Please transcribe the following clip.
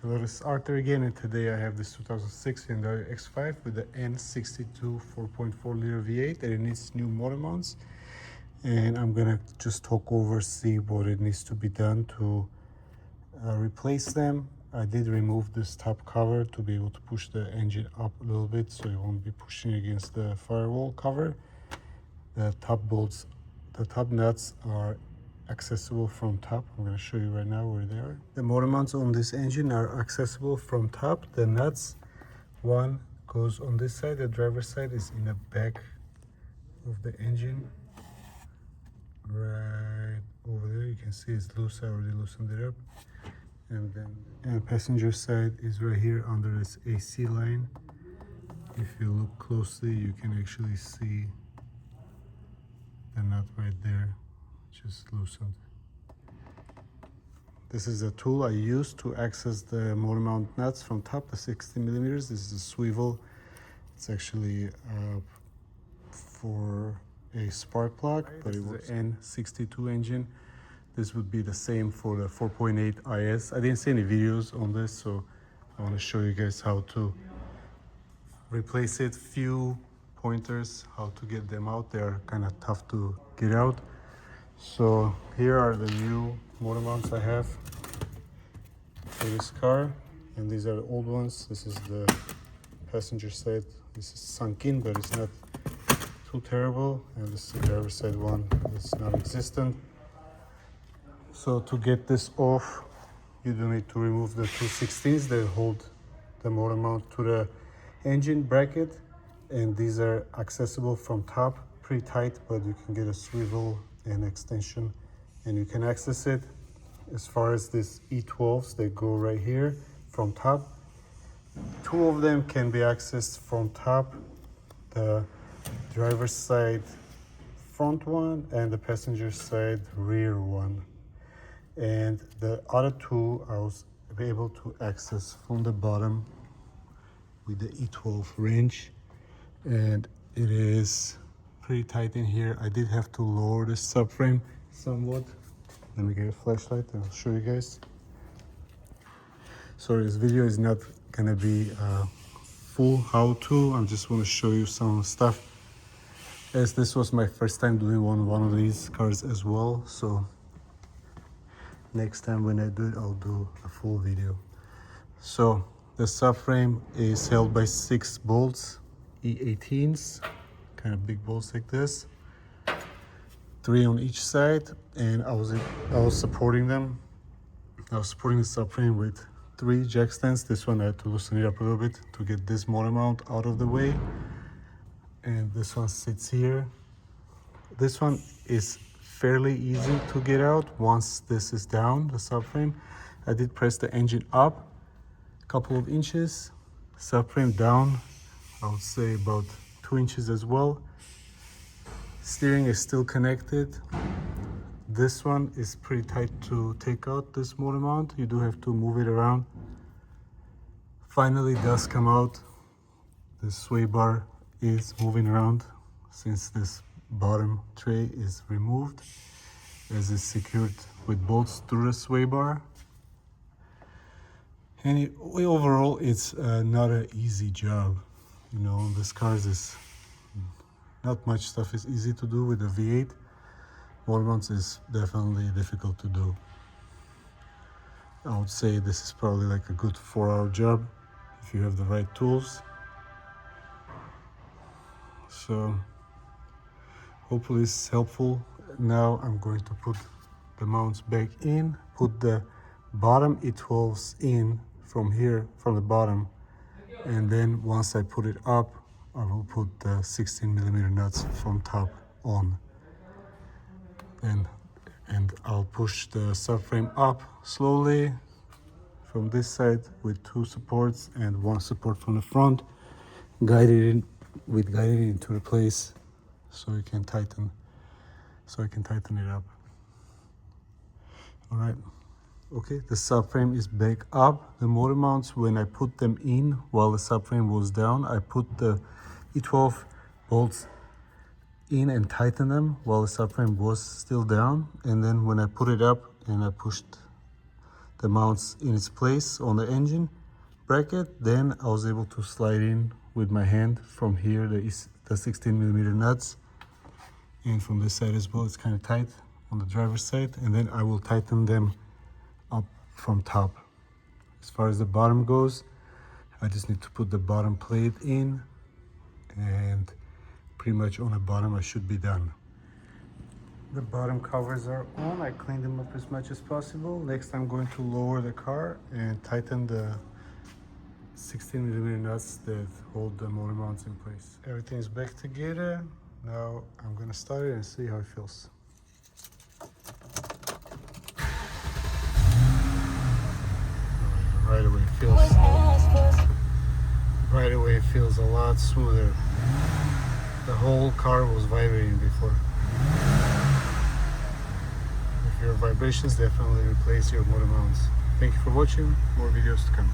Hello, this is Arthur again, and today I have this 2006 BMW X5 with the N62 4.4 liter V8, and it needs new motor mounts. And I'm gonna just talk over, see what it needs to be done to replace them. I did remove this top cover to be able to push the engine up a little bit so it won't be pushing against the firewall cover. The top bolts, the top nuts are accessible from top. I'm going to show you right now where they are. The motor mounts on this engine are accessible from top. The nuts, one goes on this side, the driver's side is in the back of the engine, right over there. You can see it's loose. I already loosened it up. And then the passenger side is right here under this AC line. If you look closely, you can actually see the nut right there, just loosened. This is a tool I use to access the motor mount nuts from top, the 60 millimeters. This is a swivel. It's actually for a spark plug, but it was N62 engine. This would be the same for the 4.8 IS. I didn't see any videos on this, so I want to show you guys how to replace it. Few pointers how to get them out. They're kind of tough to get out. So here are the new motor mounts I have for this car, and these are the old ones. This is the passenger side. This is sunk in, but it's not too terrible, and this is the driver's side one. It's non-existent. So to get this off, you do need to remove the 216s that hold the motor mount to the engine bracket, and these are accessible from top, pretty tight, but you can get a swivel and extension and you can access it. As far as these E12s, they go right here from top. Two of them can be accessed from top, the driver's side front one and the passenger side rear one. And the other two I was able to access from the bottom with the E12 wrench, and it is pretty tight in here. I did have to lower the subframe somewhat. Let me get a flashlight and I'll show you guys. Sorry, this video is not gonna be full how-to. I just want to show you some stuff, as this was my first time doing one of these cars as well. So next time when I do it, I'll do a full video. So the subframe is held by 6 bolts, E18s, kind of big bolts like this, 3 on each side, and I was supporting them. I was supporting the subframe with 3 jack stands. This one I had to loosen it up a little bit to get this motor mount out of the way, and this one sits here. This one is fairly easy to get out once this is down, the subframe. I did press the engine up a couple of inches, subframe down, I would say about 2 inches as well. Steering is still connected. This one is pretty tight to take out, this motor mount. You do have to move it around. Finally it does come out. The sway bar is moving around since this bottom tray is removed, as it's secured with bolts through the sway bar. And overall it's not an easy job. You know, this car is not much stuff is easy to do with the V8. Motor mounts is definitely difficult to do. I would say this is probably like a good 4-hour job if you have the right tools. So hopefully it's helpful. Now I'm going to put the mounts back in, put the bottom E12s in from here, from the bottom, and then once I put it up, I will put the 16 millimeter nuts from top on. And I'll push the subframe up slowly from this side with 2 supports and 1 support from the front, guide it into the place so I can tighten it up. All right. Okay, the subframe is back up. The motor mounts, when I put them in while the subframe was down, I put the E12 bolts in and tightened them while the subframe was still down. And then when I put it up and I pushed the mounts in its place on the engine bracket. Then I was able to slide in with my hand from here the 16mm nuts, and from this side as well. It's kind of tight on the driver's side, and then I will tighten them up from top. As far as the bottom goes, I just need to put the bottom plate in, and pretty much on the bottom I should be done. The bottom covers are on. I cleaned them up as much as possible. Next I'm going to lower the car and tighten the 16mm nuts that hold the motor mounts in place. Everything's back together. Now I'm gonna start it and see how it feels. Right away it feels a lot smoother. The whole car was vibrating before. If your vibrations, definitely replace your motor mounts. Thank you for watching. More videos to come.